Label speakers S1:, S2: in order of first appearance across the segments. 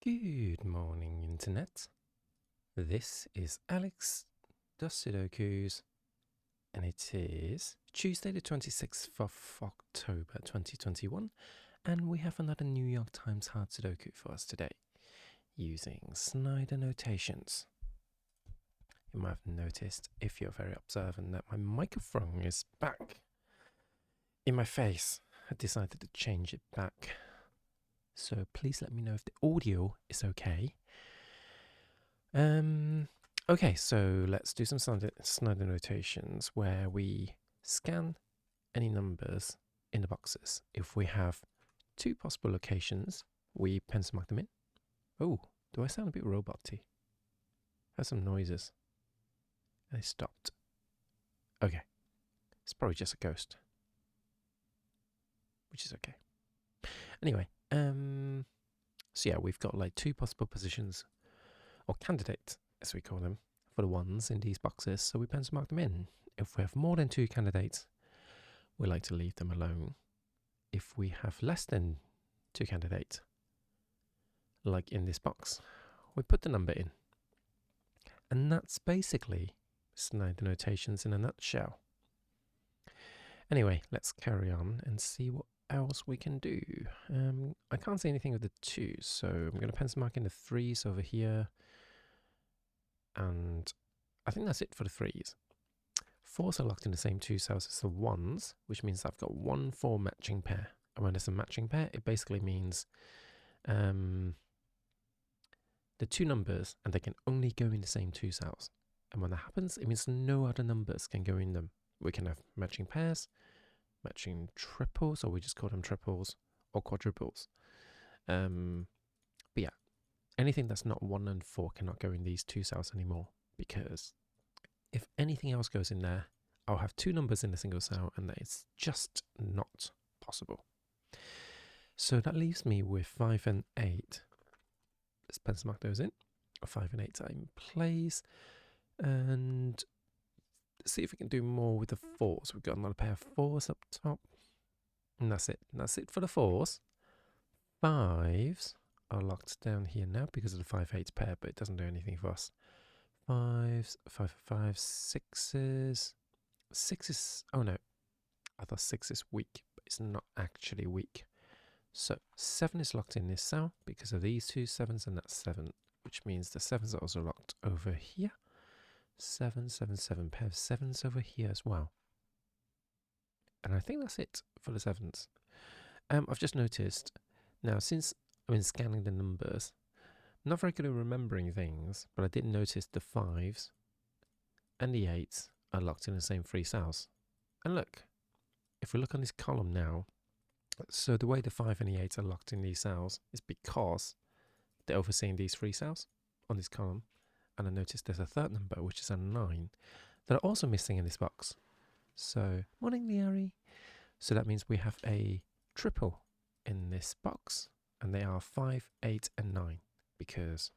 S1: Good morning, Internet. This is Alex does Sudokus, and it is Tuesday, the 26th of October 2021, and we have another New York Times hard Sudoku for us today, using Snyder notations. You might have noticed, if you're very observant, that my microphone is back in my face. I decided to change it back. So please let me know if the audio is okay. Okay, so let's do some Snyder notations where we scan any numbers in the boxes. If we have two possible locations, we pencil mark them in. Oh, do I sound a bit robot-y? I heard some noises. And they stopped. Okay, it's probably just a ghost. Which is okay. Anyway, so yeah, we've got like two possible positions, or candidates, as we call them, for the ones in these boxes, so we pencil mark them in. If we have more than two candidates, we like to leave them alone. If we have less than two candidates, like in this box, we put the number in. And that's basically Snyder notations in a nutshell. Anyway, let's carry on and see what else we can do. I can't see anything with the twos, so I'm going to pencil mark in the threes over here. And I think that's it for the threes. Fours are locked in the same two cells as the ones, which means I've got 1 4 matching pair. And when there's a matching pair, it basically means the two numbers, and they can only go in the same two cells. And when that happens, it means no other numbers can go in them. We can have matching pairs, matching triples, or we just call them triples, or quadruples. But yeah, anything that's not 1 and 4 cannot go in these two cells anymore, because if anything else goes in there, I'll have two numbers in a single cell, and that is just not possible. So that leaves me with 5 and 8. Let's pencil mark those in. 5 and 8 are in place. And see if we can do more with the 4s. We've got another pair of 4s up top. And that's it. That's it for the 4s. 5s are locked down here now because of the 5-8 pair, but it doesn't do anything for us. 5s, 5 5, 6s. 6s, oh no, I thought 6 is weak, but it's not actually weak. So 7 is locked in this cell because of these two 7s, and that's 7, which means the 7s are also locked over here. 7, 7, 7, pair of 7s over here as well. And I think that's it for the 7s. I've just noticed, now since I've been scanning the numbers, I'm not very good at remembering things, but I did notice the 5s and the 8s are locked in the same three cells. And look, if we look on this column now, so the way the 5 and the 8 are locked in these cells is because they're overseeing these three cells on this column. And I noticed there's a third number, which is a 9, that are also missing in this box. So, morning, Liari. So that means we have a triple in this box, and they are 5, 8, and 9, because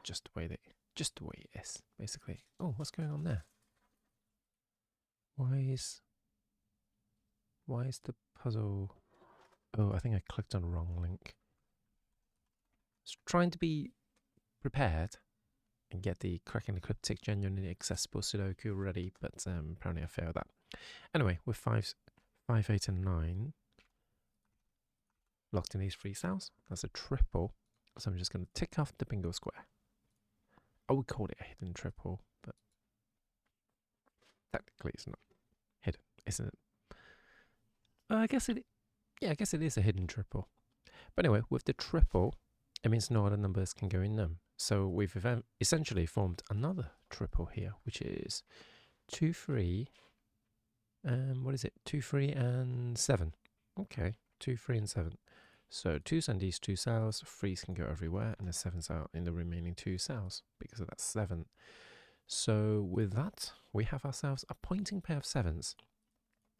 S1: just the way it is, basically. Oh, what's going on there? Why is the puzzle? Oh, I think I clicked on the wrong link. Just trying to be prepared and get the cracking the cryptic genuinely accessible Sudoku ready, but apparently I failed that. Anyway, with 5, 8, and 9 locked in these three cells, that's a triple. So I'm just going to tick off the bingo square. I would call it a hidden triple, but technically it's not hidden, isn't it? I guess it is a hidden triple. But anyway, with the triple, it means no other numbers can go in them. So we've essentially formed another triple here, which is 2, 3, what is it? 2, 3, and 7. Okay, 2, 3, and 7. So 2's in these two cells, 3's can go everywhere, and the 7's are in the remaining two cells, because of that 7. So with that, we have ourselves a pointing pair of 7s.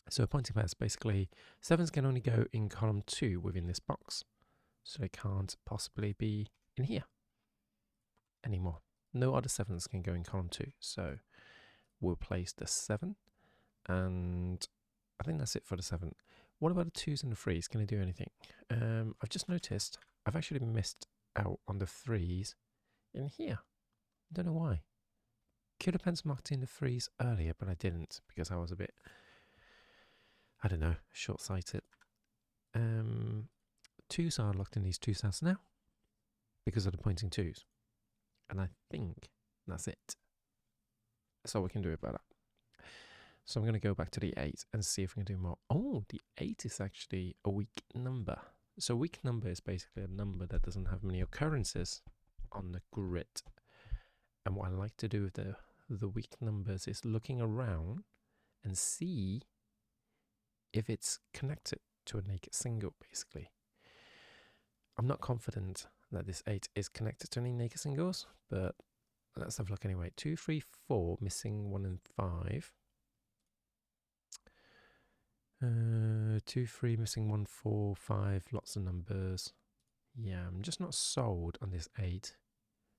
S1: So a pointing pair is basically 7s can only go in column 2 within this box. So they can't possibly be in here anymore. No other 7s can go in column 2. So we'll place the 7, and I think that's it for the 7. What about the 2s and the 3s? Can they do anything? I've just noticed I've actually missed out on the threes in here. Don't know why. Could have benchmarked in the threes earlier, but I didn't because I was a bit, I don't know, short-sighted. Twos are locked in these two cells now because of the pointing twos. And I think that's it. That's all we can do about that. So I'm going to go back to the 8 and see if we can do more. Oh, the 8 is actually a weak number. So a weak number is basically a number that doesn't have many occurrences on the grid. And what I like to do with the weak numbers is looking around and see if it's connected to a naked single, basically. I'm not confident that this 8 is connected to any naked singles, but let's have a look anyway. 2, 3, 4, missing 1 and 5. 2, 3, missing 1, 4, 5, lots of numbers. Yeah, I'm just not sold on this 8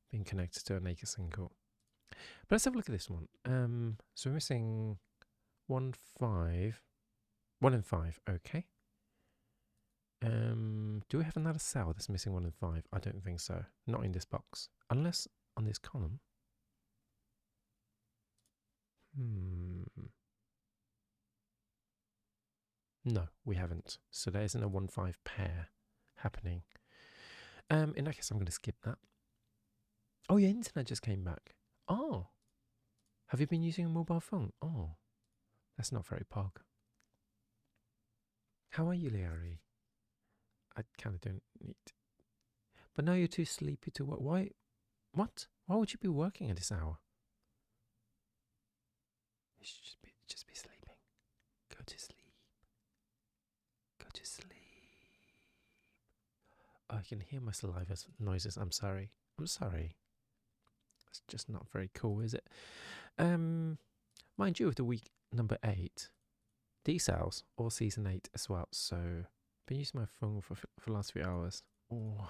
S1: being connected to a naked single. But let's have a look at this one. So we're missing 1, 5, 1 and 5, okay. Do we have another cell that's missing 1 and 5? I don't think so. Not in this box. Unless on this column. No, we haven't. So there isn't a 1-5 pair happening. In that case, I'm going to skip that. Oh, your internet just came back. Oh. Have you been using a mobile phone? Oh. That's not very pog. How are you, Liari? I kind of don't need... But now you're too sleepy to work. Why? What? Why would you be working at this hour? You should just be sleeping. Go to sleep. Go to sleep. Oh, I can hear my saliva noises. I'm sorry. I'm sorry. It's just not very cool, is it? Mind you, with the week number 8, D-cells or season 8 as well. So I've been using my phone for the last few hours. Oh,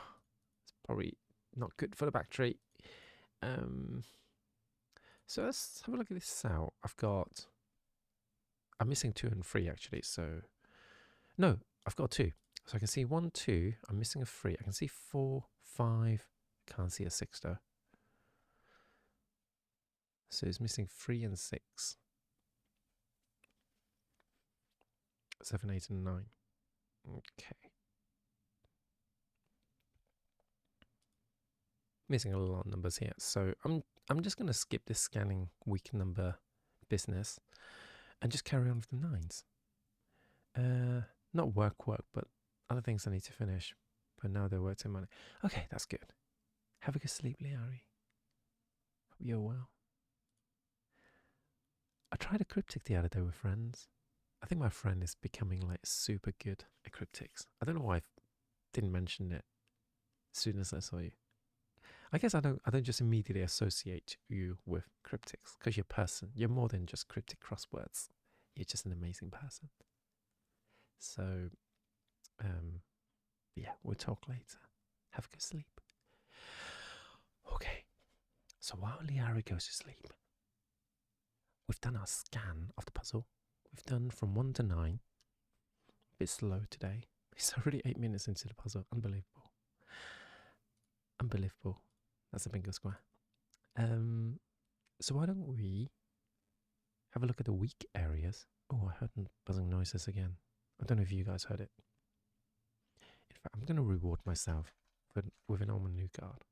S1: it's probably not good for the battery. So let's have a look at this cell. I'm missing 2 and 3 actually. So no, I've got 2. So I can see 1, 2. I'm missing a 3. I can see 4, 5. Can't see a 6 though. So it's missing 3 and 6. 7, 8, and 9. Okay. Missing a lot of numbers here. So I'm just going to skip this scanning week number business and just carry on with the 9s. Not work, but other things I need to finish. But now they're worth some money. Okay, that's good. Have a good sleep, Liari. Hope you're well. I tried a cryptic the other day with friends. I think my friend is becoming like super good at cryptics. I don't know why I didn't mention it as soon as I saw you. I guess I don't just immediately associate you with cryptics because you're a person. You're more than just cryptic crosswords. You're just an amazing person. So, yeah, we'll talk later. Have a good sleep. Okay, so while Liara goes to sleep, we've done our scan of the puzzle. We've done from 1 to 9. A bit slow today. It's already 8 minutes into the puzzle. Unbelievable. Unbelievable. That's a bingo square. So why don't we have a look at the weak areas? Oh, I heard buzzing noises again. I don't know if you guys heard it. In fact, I'm going to reward myself with an almond new card.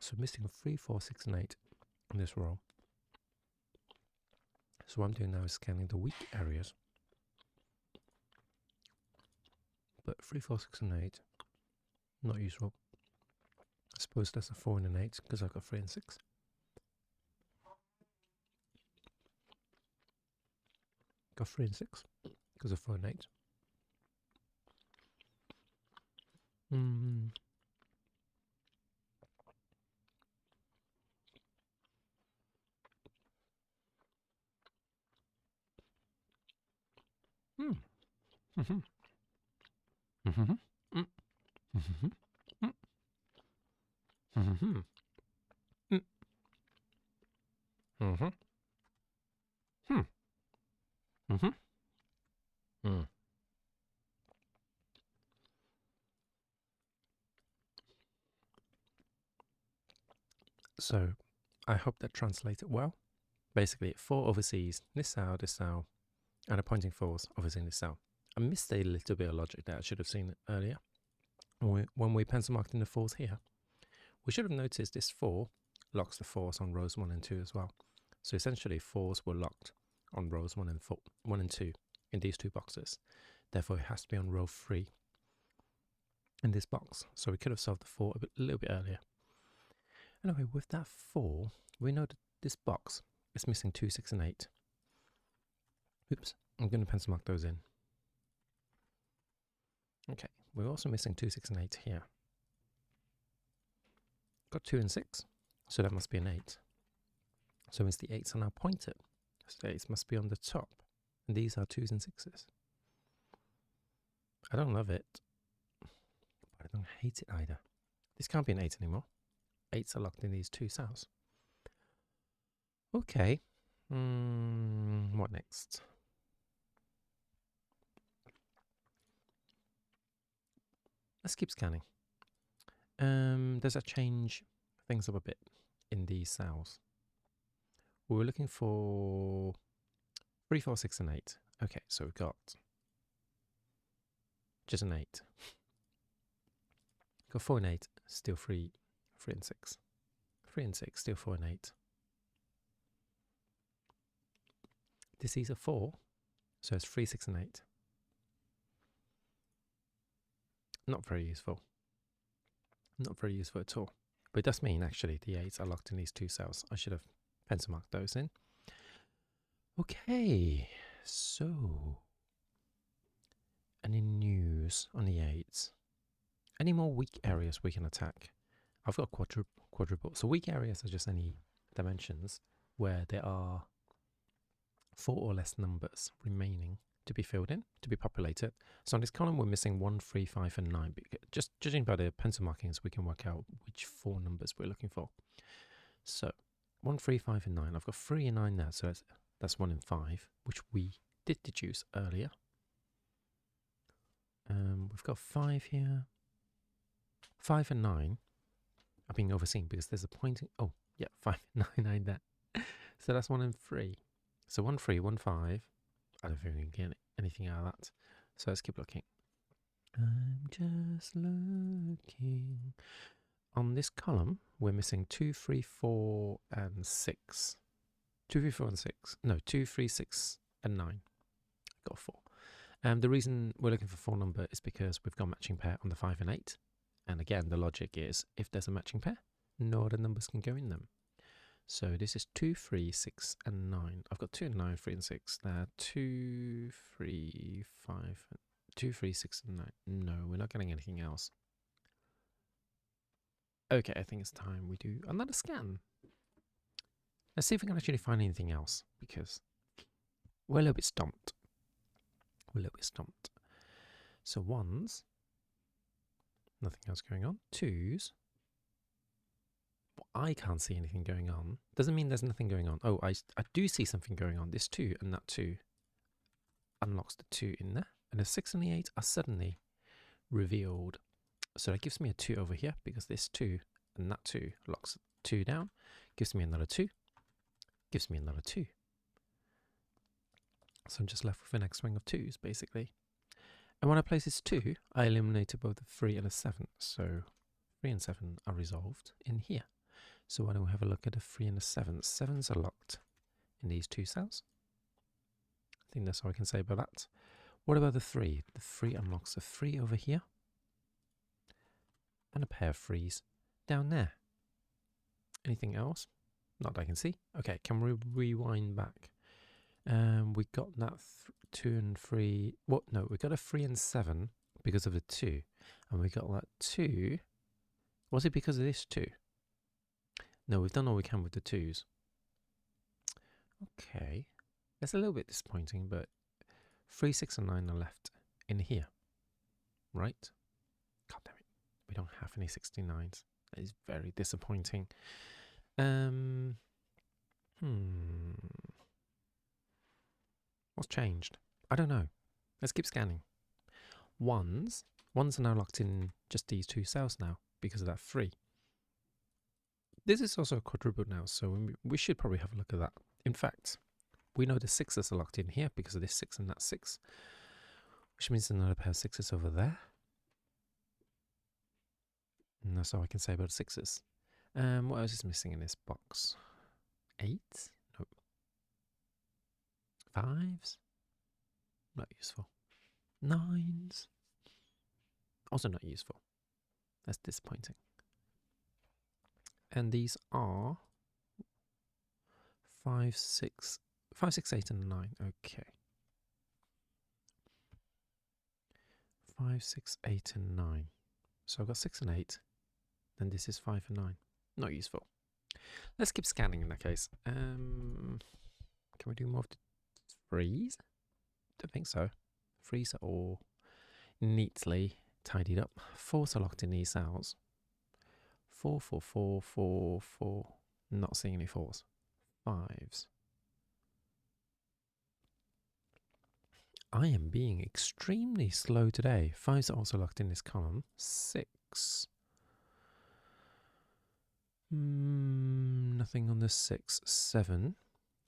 S1: So missing 3, 4, 6, and 8 in this row. So what I'm doing now is scanning the weak areas. But 3, 4, 6, and 8, not useful. I suppose that's a 4 and an 8 because I've got 3 and 6. Got 3 and 6 because of 4 and 8. So I hope that translated well. Basically, 4 overseas, this cell, and a pointing force obviously in this cell. I missed a little bit of logic there. I should have seen it earlier. When we pencil marked in the 4s here, we should have noticed this 4 locks the force on rows 1 and 2 as well. So essentially 4s were locked on rows 1 and 2 in these 2 boxes. Therefore, it has to be on row 3 in this box. So we could have solved the 4 a little bit earlier. Anyway, with that 4, we know that this box is missing 2, 6, and 8. Oops, I'm going to pencil mark those in. Okay, we're also missing 2, 6, and 8 here. Got 2 and 6, so that must be an 8. So it means the 8s are now pointed. So the 8s must be on the top. And these are 2s and 6s. I don't love it, but I don't hate it either. This can't be an 8 anymore. 8s are locked in these 2 cells. Okay. What next? Let's keep scanning. Does that change things up a bit in these cells? We were looking for 3, 4, 6, and 8. Okay, so we've got just an 8. Got 4 and 8, still 3, 3 and 6. 3 and 6, still 4 and 8. This is a 4, so it's 3, 6, and 8. Not very useful. Not very useful at all. But it does mean, actually, the 8s are locked in these 2 cells. I should have pencil marked those in. Okay, so any news on the 8s? Any more weak areas we can attack? I've got quadruple. So weak areas are just any dimensions where there are 4 or less numbers remaining to be filled in, to be populated. So on this column, we're missing 1, 3, 5, and 9. Just judging by the pencil markings, we can work out which 4 numbers we're looking for. So 1, 3, 5, and 9. I've got 3 and 9 there, so that's 1 and 5, which we did deduce earlier. We've got 5 here. 5 and 9 are being overseen because there's a pointing. Oh, yeah, 5 and 9 there. So that's 1 and 3. So 1, 3, 1, 5. I don't think we can get anything out of that. So let's keep looking. I'm just looking. On this column, we're missing 2, 3, 4, and 6. 2, 3, 4, and 6. No, 2, 3, 6, and 9. Got 4. The reason we're looking for 4 number is because we've got a matching pair on the 5 and 8. And again, the logic is if there's a matching pair, no other numbers can go in them. So this is 2, 3, 6, and 9. I've got 2 and 9, 3 and 6. There, 2, 3, 5, 2, 3, 6, and 9. No, we're not getting anything else. Okay, I think it's time we do another scan. Let's see if we can actually find anything else, because we're a little bit stumped. So 1s, nothing else going on. 2s, I can't see anything going on. Doesn't mean there's nothing going on. Oh, I do see something going on. This 2 and that 2 unlocks the 2 in there. And the 6 and the 8 are suddenly revealed. So that gives me a 2 over here because this 2 and that 2 locks 2 down. Gives me another 2. Gives me another 2. So I'm just left with an X string of 2s, basically. And when I place this 2, I eliminated both the 3 and the 7. So 3 and 7 are resolved in here. So why don't we have a look at the 3 and the 7s? 7s are locked in these 2 cells. I think that's all I can say about that. What about the 3? The 3 unlocks a 3 over here. And a pair of 3s down there. Anything else? Not that I can see. Okay, can we rewind back? We got that 2 and 3. What? No, we got a 3 and 7 because of the 2. And we got that 2. Was it because of this 2? No, we've done all we can with the 2s. Okay. That's a little bit disappointing, but 3, 6, and 9 are left in here. Right? God damn it. We don't have any 69s. That is very disappointing. What's changed? I don't know. Let's keep scanning. 1s are now locked in just these 2 cells now because of that 3. This is also a quadruple now, so we should probably have a look at that. In fact, we know the sixes are locked in here because of this 6 and that 6, which means another pair of sixes over there. And that's all I can say about sixes. What else is missing in this box? 8? Nope. 5s? Not useful. 9s? Also not useful. That's disappointing. And these are 5, 6, 8, and 9. Okay. 5, 6, 8, and 9. So I've got 6 and 8. Then this is 5 and 9. Not useful. Let's keep scanning in that case. Can we do more of the 3s? Don't think so. 3s are all neatly tidied up. 4s are locked in these cells. 4, 4, 4, 4, 4. Not seeing any 4s. 5s. I am being extremely slow today. 5s are also locked in this column. 6. Nothing on the 6. 7.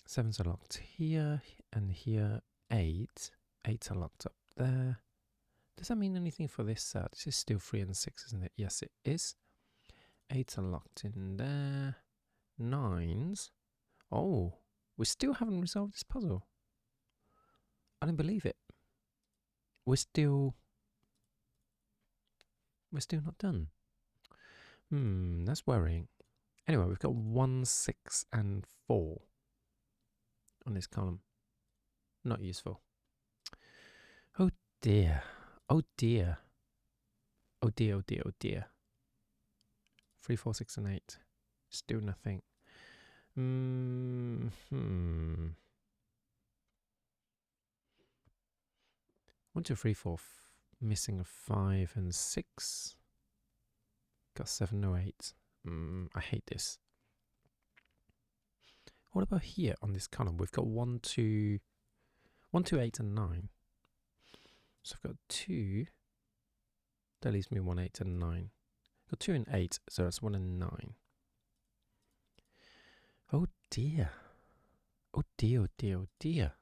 S1: 7s are locked here and here. 8. 8s are locked up there. Does that mean anything for this set? This is still 3 and 6, isn't it? Yes, it is. 8s are locked in there. 9s. Oh, we still haven't resolved this puzzle. I don't believe it. We're still not done. That's worrying. Anyway, we've got 1, 6, and 4 on this column. Not useful. Oh dear. Oh dear. Oh dear, oh dear, oh dear. 3, 4, 6, and 8. Still nothing. 1, 2, 3, 4. Missing a 5 and 6. Got 7, no 8. I hate this. What about here on this column? We've got 1, 2, 8, and 9. So I've got 2. That leaves me 1, 8, and 9. I've got 2 and 8, so that's 1 and 9. Oh dear. Oh dear, oh dear, oh dear.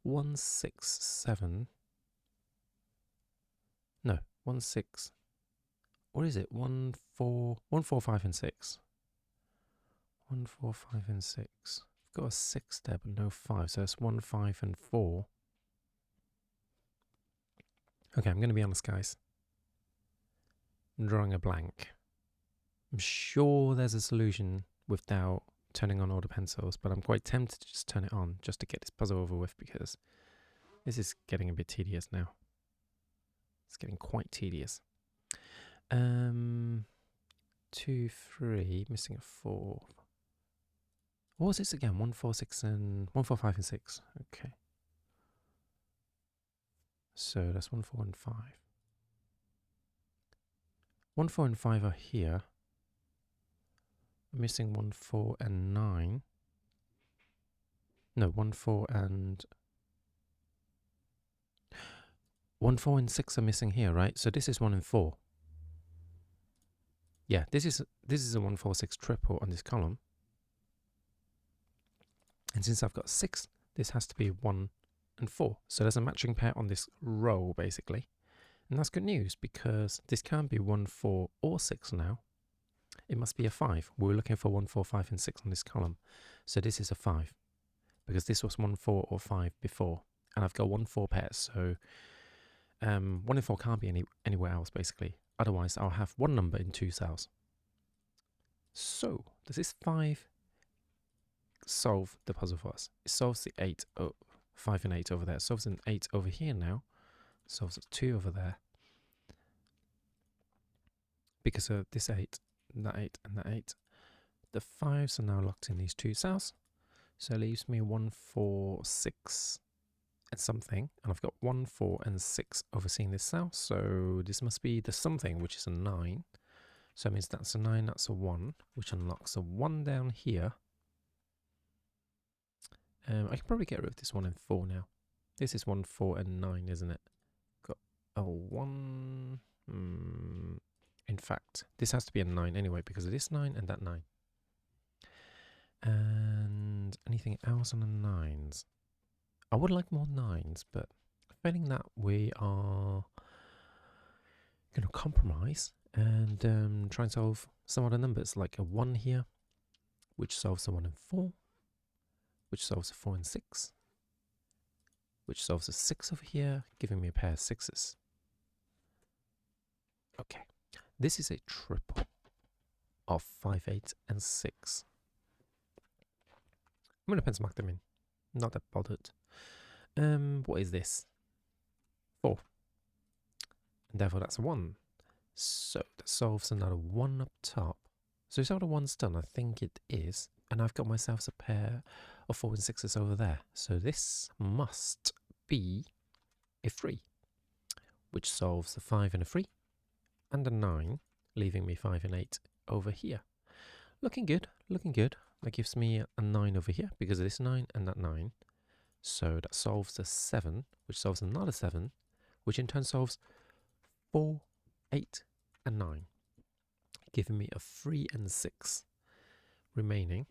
S1: 1, 6, 7. No, 1, 6. What is it? 1, 4, 5, and 6. 1, 4, 5, and 6. I've got a 6 there, but no 5. So that's 1, 5, and 4. Okay, I'm going to be honest, guys. I'm drawing a blank. I'm sure there's a solution without turning on all the pencils, but I'm quite tempted to just turn it on just to get this puzzle over with because this is getting a bit tedious now. It's getting quite tedious. 2, 3, missing a 4. What was this again? 1, 4, 6, and 1, 4, 5, and 6. Okay. So that's 1, 4, and 5. 1, 4, and 5 are here. I'm missing 1, 4, and 9. No, 1, 4, and 1, 4, and 6 are missing here, right? So this is 1 and 4. Yeah, this is a 1, 4, 6 triple on this column. And since I've got 6, this has to be 1 and 4. So there's a matching pair on this row, basically. And that's good news because this can't be 1, 4, or 6 now. It must be a 5. We were looking for 1, 4, 5, and 6 on this column. So this is a 5 because this was 1, 4, or 5 before. And I've got 1, 4 pairs. So 1 and 4 can't be anywhere else, basically. Otherwise, I'll have one number in 2 cells. So does this 5 solve the puzzle for us? It solves the 8, 5 and 8 over there. It solves an 8 over here now. It solves a 2 over there. Because of this 8, that 8, and that 8. The 5s are now locked in these 2 cells. So it leaves me 1, 4, 6 and something. And I've got 1, 4, and 6 overseeing this cell. So this must be the something, which is a 9. So it means that's a 9, that's a 1, which unlocks a 1 down here. I can probably get rid of this 1 and 4 now. This is 1, 4, and 9, isn't it? Got a 1. In fact, this has to be a 9 anyway because of this 9 and that 9. And anything else on the 9s? I would like more 9s, but failing that, we are going to compromise and try and solve some other numbers, like a 1 here, which solves a 1 and 4, which solves a 4 and 6, which solves a 6 over here, giving me a pair of 6s. Okay, this is a triple of 5, 8, and 6. I'm going to pencil mark them in. Not that bothered. What is this? 4. And therefore that's a 1. So that solves another 1 up top. So is all the 1's done? I think it is. And I've got myself a pair of 4 and 6s over there. So this must be a 3, which solves a 5 and a 3, and a 9, leaving me 5 and 8 over here. Looking good, looking good. That gives me a 9 over here because of this 9 and that 9. So that solves the 7, which solves another 7, which in turn solves 4, 8, and 9, giving me a 3 and 6 remaining,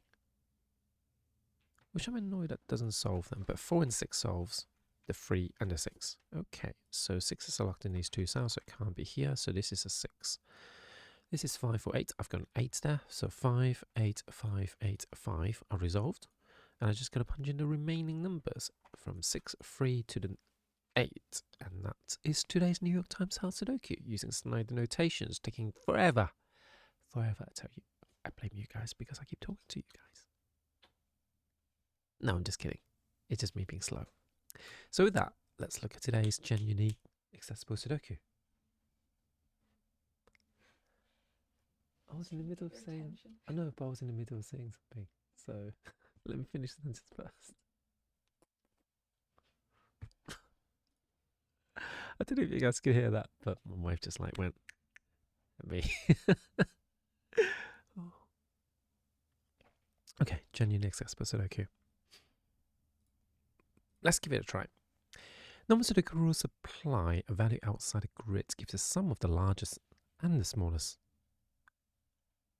S1: which I'm annoyed that doesn't solve them, but 4 and 6 solves the 3 and the 6. Okay, so 6 are locked in these two cells, so it can't be here, so this is a 6. This is 5 or 8. I've got an 8 there, so 5, 8, 5, 8, 5 are resolved. And I just got to punch in the remaining numbers from 6, 3 to the 8. And that is today's New York Times Hard Sudoku, using Snyder notations, taking forever. Forever, I tell you. I blame you guys because I keep talking to you guys. No, I'm just kidding. It's just me being slow. So with that, let's look at today's genuinely accessible Sudoku. I was in the middle of saying... I know, but I was in the middle of saying something. So let me finish the sentence first. I don't know if you guys could hear that, but my wife just like went at me. Oh. Okay, genuinely accessible Sudoku. Let's give it a try. Normal Sudoku rules apply. A value outside a grid gives a sum of the largest and the smallest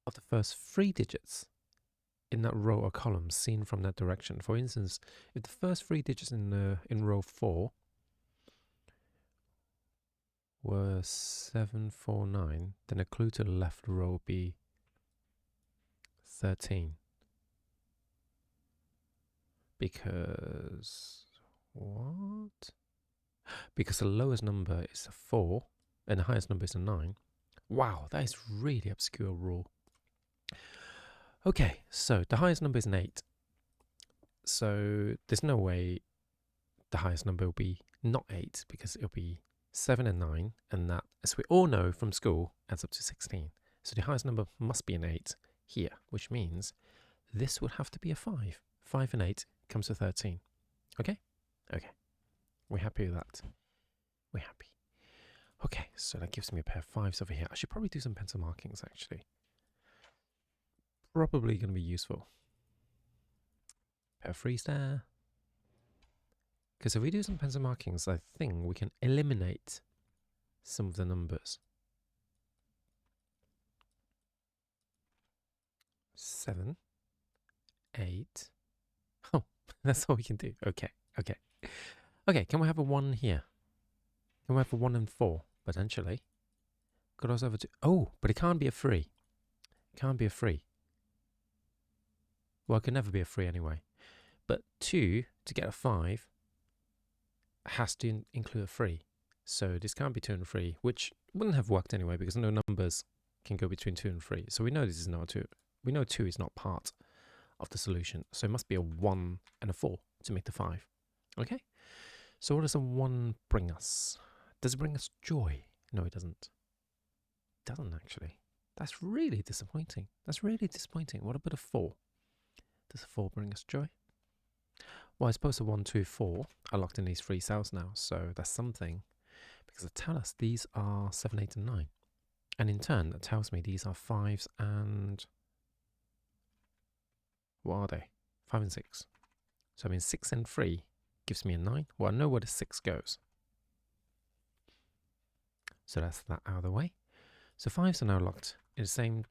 S1: of the first 3 digits in that row or column seen from that direction. For instance, if the first 3 digits in row 4 were 749, then a clue to the left row would be 13. Because... what? Because the lowest number is a 4 and the highest number is a 9. Wow, that is really obscure rule. Okay, so the highest number is an 8. So there's no way the highest number will be not 8 because it'll be 7 and 9. And that, as we all know from school, adds up to 16. So the highest number must be an 8 here, which means this would have to be a 5. 5 and 8 comes to 13. Okay? Okay. We're happy with that. We're happy. Okay, so that gives me a pair of 5s over here. I should probably do some pencil markings, actually. Probably going to be useful. Pair of 3s there. Because if we do some pencil markings, I think we can eliminate some of the numbers. 7, 8. Oh, that's all we can do. Okay, okay. Okay, can we have a 1 here? Can we have a 1 and 4, potentially? Could also have a 2. Oh, but it can't be a 3. It can't be a 3. Well, it can never be a 3 anyway. But 2 to get a 5 has to include a 3. So this can't be 2 and 3, which wouldn't have worked anyway because no numbers can go between 2 and 3. So we know this is not a 2. We know 2 is not part of the solution. So it must be a 1 and a 4 to make the 5. Okay? So what does a 1 bring us? Does it bring us joy? No, it doesn't. It doesn't actually. That's really disappointing. That's really disappointing. What about a 4? Does a 4 bring us joy? Well, I suppose a 1, 2, 4 are locked in these 3 cells now, so that's something. Because it tells us these are 7, 8, and 9. And in turn, that tells me these are 5s and... what are they? 5 and 6. So I mean 6 and 3 gives me a 9. Well, I know where the 6 goes. So that's that out of the way. So 5s are now locked in the same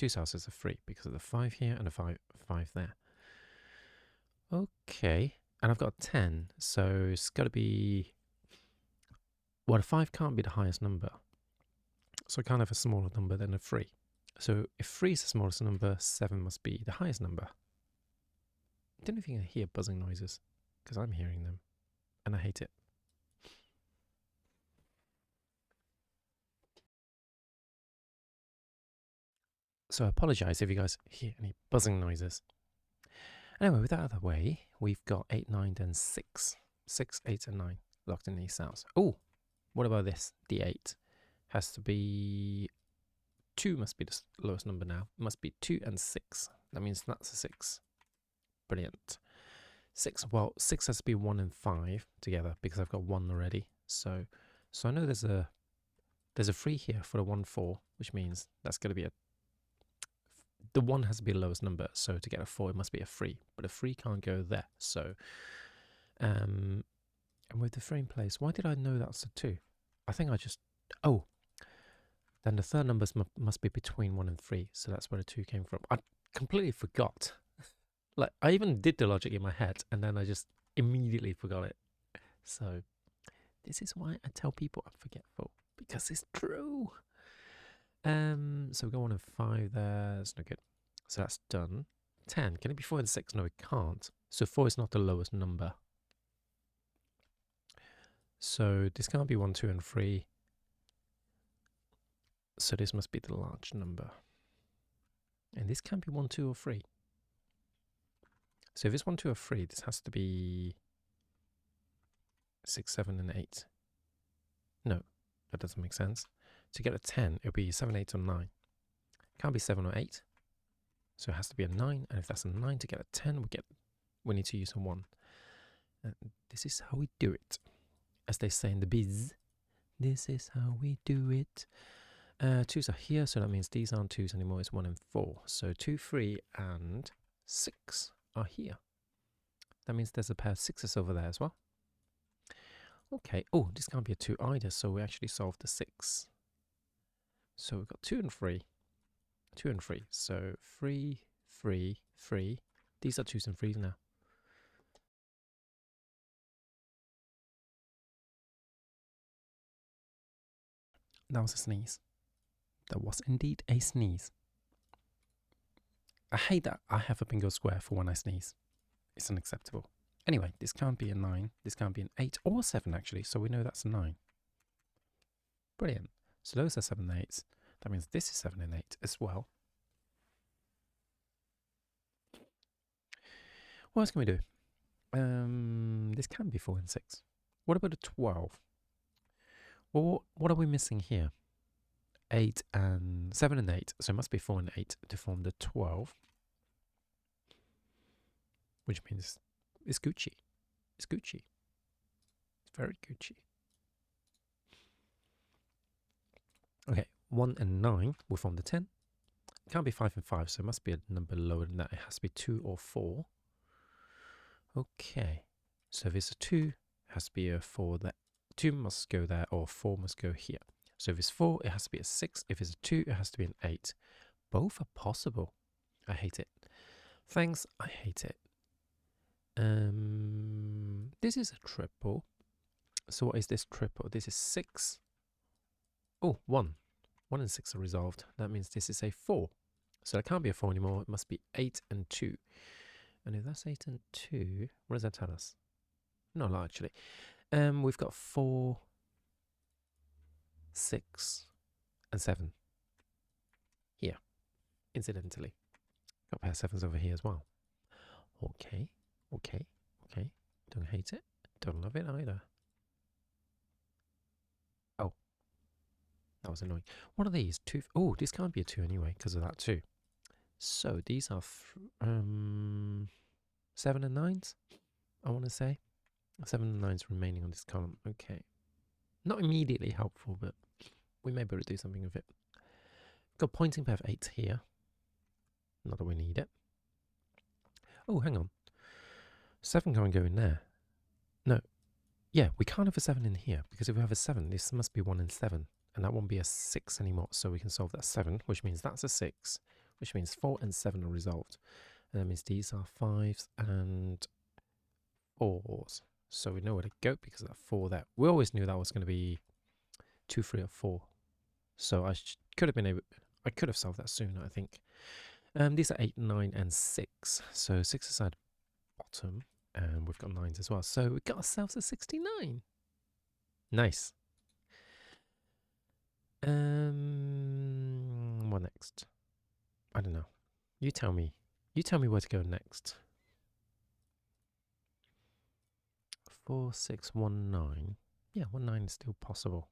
S1: 2 cells is a 3 because of the 5 here and a 5 there. Okay, and I've got a 10, so it's got to be... Well, a 5 can't be the highest number, so I can't have a smaller number than a 3. So if 3 is the smallest number, 7 must be the highest number. I don't know if you can hear buzzing noises, because I'm hearing them, and I hate it. So I apologise if you guys hear any buzzing noises. Anyway, with that out of the way, we've got 8, 9, and 6. 6, 8, and 9 locked in these cells. Oh, what about this? D8 has to be... 2 must be the lowest number now. It must be 2 and 6. That means that's a 6. Brilliant. 6, well, 6 has to be 1 and 5 together because I've got 1 already. So I know there's a 3 here for the 1, 4, which means that's going to be the 1 has to be the lowest number. So to get a 4, it must be a 3, but a 3 can't go there. So, and with the 3 in place, why did I know that's a 2? I think I just, oh, then the third numbers must be between 1 and 3. So that's where the 2 came from. I completely forgot. Like, I even did the logic in my head, and then I just immediately forgot it. So, this is why I tell people I'm forgetful, because it's true. So we got 1 and 5 there. That's no good. So that's done. 10. Can it be 4 and 6? No, it can't. So 4 is not the lowest number. So this can't be 1, 2, and 3. So this must be the large number. And this can't be 1, 2, or 3. So if it's 1, 2, or 3, this has to be 6, 7, and 8. No, that doesn't make sense. To get a 10, it'll be 7, 8, or 9. Can't be 7 or 8. So it has to be a 9. And if that's a 9, to get a 10, we need to use a 1. And this is how we do it. As they say in the biz, this is how we do it. 2s are here, so that means these aren't 2s anymore. It's 1 and 4. So 2, 3, and 6 are here. That means there's a pair of 6s over there as well. Okay. Oh, this can't be a 2 either, so we actually solved the 6. So we've got 2 and 3. 2 and 3. So 3, 3, 3. These are 2s and 3s now. That was a sneeze. That was indeed a sneeze. I hate that I have a bingo square for when I sneeze. It's unacceptable. Anyway, this can't be a 9. This can't be an 8 or 7 actually, so we know that's a 9. Brilliant. So those are 7 and 8s. That means this is 7 and 8 as well. What else can we do? This can be 4 and 6. What about a 12? Well, what are we missing here? 8 and 7 and 8. So it must be 4 and 8 to form the 12. Which means it's Gucci. It's Gucci. It's very Gucci. Okay, 1 and 9 will form the 10. It can't be 5 and 5, so it must be a number lower than that. It has to be 2 or 4. Okay, so if it's a 2, it has to be a 4 there. 2 must go there, or 4 must go here. So if it's 4, it has to be a 6. If it's a 2, it has to be an 8. Both are possible. I hate it. Thanks, I hate it. This is a triple. So what is this triple? This is 6. Oh, 1. 1 and 6 are resolved. That means this is a 4. So it can't be a 4 anymore. It must be 8 and 2. And if that's 8 and 2, what does that tell us? No, not actually. We've got 4, 6, and 7 here, incidentally. Got a pair of 7s over here as well. Okay. Don't hate it. Don't love it either. Oh. That was annoying. What are these? 2. Oh, this can't be a 2 anyway because of that 2. So these are 7 and 9s, I want to say. 7 and 9s remaining on this column. Okay. Not immediately helpful, but we may be able to do something with it. Got pointing pair of 8 here. Not that we need it. Oh, hang on. 7 can't go in there. No. Yeah, we can't have a 7 in here, because if we have a 7, this must be 1 and 7. And that won't be a 6 anymore, so we can solve that 7, which means that's a 6, which means 4 and 7 are resolved. And that means these are 5s and 4s. So we know where to go because of that 4 there. We always knew that was going to be 2, 3, or 4. So I could have been able, I could have solved that sooner, I think. These are 8, 9, and 6. So 6 is at the bottom, and we've got 9s as well. So we got ourselves a 69. Nice. What next? I don't know. You tell me. You tell me where to go next. 4, 6, 1, 9. Yeah, 1, 9 is still possible.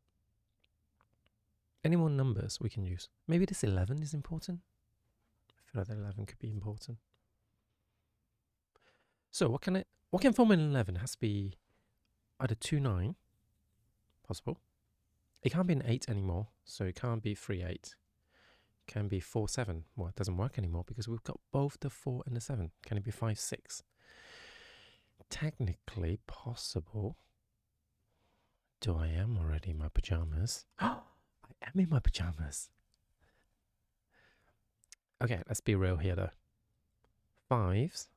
S1: Any more numbers we can use? Maybe this 11 is important. I feel like that 11 could be important. So what can form an 11? It has to be either 2, 9, possible. It can't be an 8 anymore, so it can't be 3, 8. It can be 4, 7. Well, it doesn't work anymore because we've got both the 4 and the 7. Can it be 5, 6? Technically possible. Do I am already in my pajamas? Oh, I am in my pajamas. Okay, let's be real here though. 5s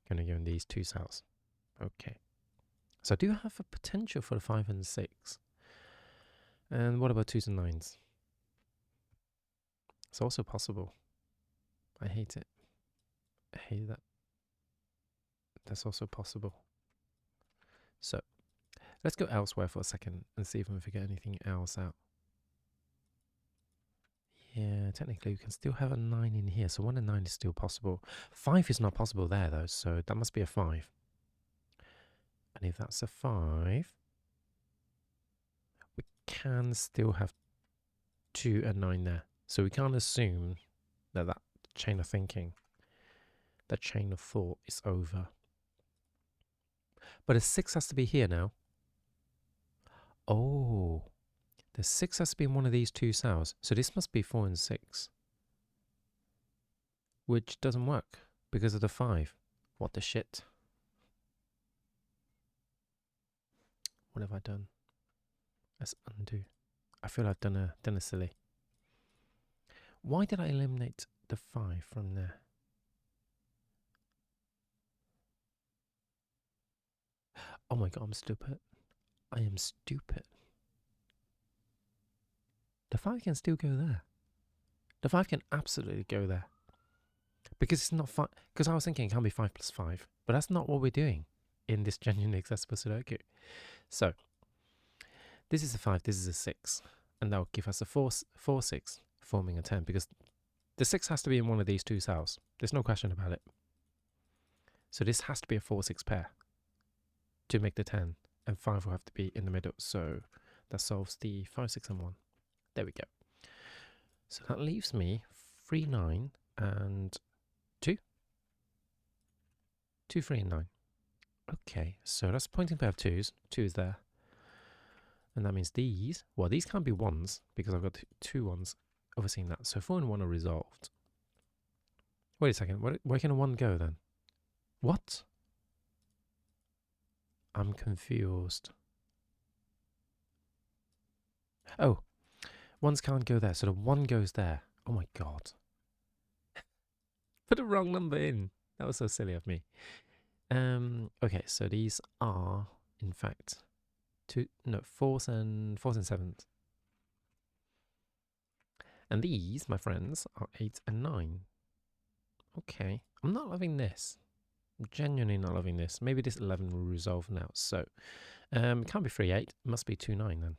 S1: gonna go in these 2 cells. Okay. So I do have a potential for the 5 and 6. And what about 2s and 9s? It's also possible. I hate it. I hate that. That's also possible. So let's go elsewhere for a second and see if we can figure anything else out. Yeah, technically we can still have a 9 in here, so 1 and 9 is still possible. 5 is not possible there though, so that must be a 5. And if that's a 5, we can still have 2 and 9 there. So we can't assume that that chain of thinking, that chain of thought is over. But a 6 has to be here now. Oh, the 6 has to be in one of these 2 cells. So this must be 4 and 6. Which doesn't work because of the 5. What the shit? What have I done? Let's undo. I feel I've done a silly. Why did I eliminate the 5 from there? Oh my god, I'm stupid. I am stupid. The 5 can still go there. The 5 can absolutely go there. Because it's not 5. Because I was thinking it can't be 5 plus 5. But that's not what we're doing in this genuinely accessible Sudoku. So, this is a 5, this is a 6. And that will give us a 4, 6, forming a 10. Because the 6 has to be in one of these 2 cells. There's no question about it. So this has to be a 4, 6 pair to make the 10. And 5 will have to be in the middle. So that solves the 5, 6, and 1. There we go. So that leaves me 3, 9, and 2. 2, 3, and 9. Okay, so that's a pointing pair of 2s. 2 is there. And that means these, well, these can't be 1s because I've got 2 1s overseeing that. So 4 and 1 are resolved. Wait a second, where can a 1 go then? What? I'm confused. Oh, 1s can't go there, so the 1 goes there. Oh my god. Put the wrong number in. That was so silly of me. Okay, so these are, in fact, 4s and 7s. And these, my friends, are 8 and 9. Okay, I'm not loving this. I'm genuinely not loving this. Maybe this 11 will resolve now. So, it can't be 3, 8. It must be 2, 9 then.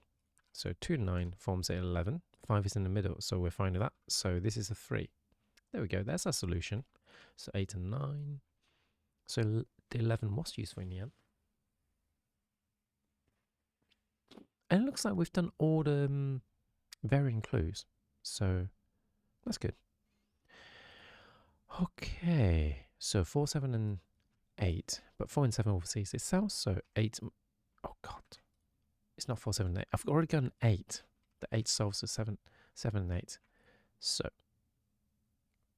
S1: So 2 and 9 forms an 11. 5 is in the middle, so we're fine with that. So this is a 3. There we go. That's our solution. So 8 and 9. So the 11 was useful in the end. And it looks like we've done all the varying clues. So that's good. Okay. So 4, 7, and 8. But 4 and 7 overseas itself. So 8. Oh, God. It's not 4, 7, 8. I've already got an 8. The 8 solves the 7, and 8. So.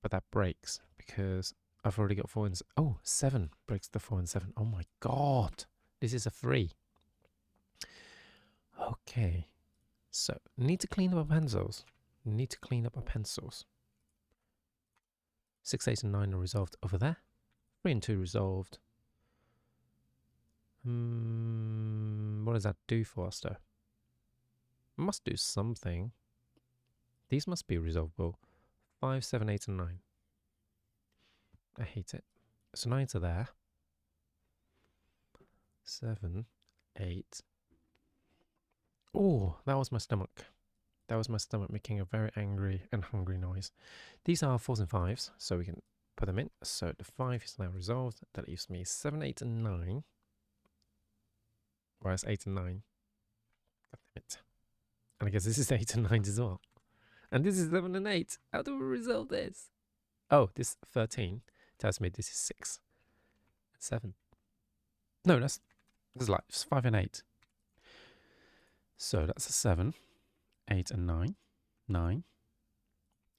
S1: But that breaks because I've already got 4 and 7. Oh, 7 breaks the 4 and 7. Oh my god. This is a 3. Okay. So, need to clean up our pencils. Need to clean up our pencils. 6, 8, and 9 are resolved over there. 3 and 2 resolved. What does that do for us, though? It must do something. These must be resolvable. 5, 7, 8, and 9. I hate it. So 9s are there. 7, 8. Oh, that was my stomach. That was my stomach making a very angry and hungry noise. These are 4s and 5s, so we can put them in. So the 5 is now resolved. That leaves me 7, 8, and 9. Whereas 8 and 9. God damn it. And I guess this is 8 and 9 as well. And this is 7 and 8. How do we resolve this? Oh, this 13 tells me this is 6 and 7. No, that's like 5 and 8. So that's a 7, 8 and 9, 9,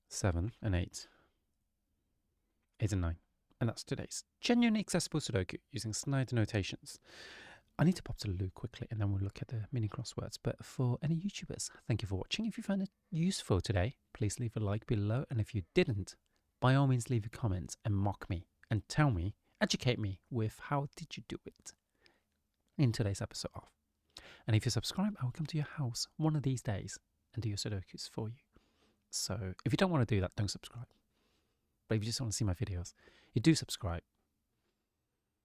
S1: 7 and 8, 8 and 9. And that's today's genuinely accessible Sudoku using Snyder notations. I need to pop to the loo quickly and then we'll look at the mini crosswords. But for any YouTubers, thank you for watching. If you found it useful today, please leave a like below. And if you didn't, by all means leave a comment and mock me and tell me, educate me with how did you do it in today's episode of. And if you subscribe, I will come to your house one of these days and do your Sudokus for you. So if you don't want to do that, don't subscribe. But if you just want to see my videos, you do subscribe.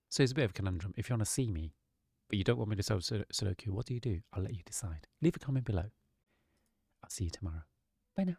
S1: So it's a bit of a conundrum. If you want to see me, but you don't want me to solve Sudoku, what do? I'll let you decide. Leave a comment below. I'll see you tomorrow. Bye now.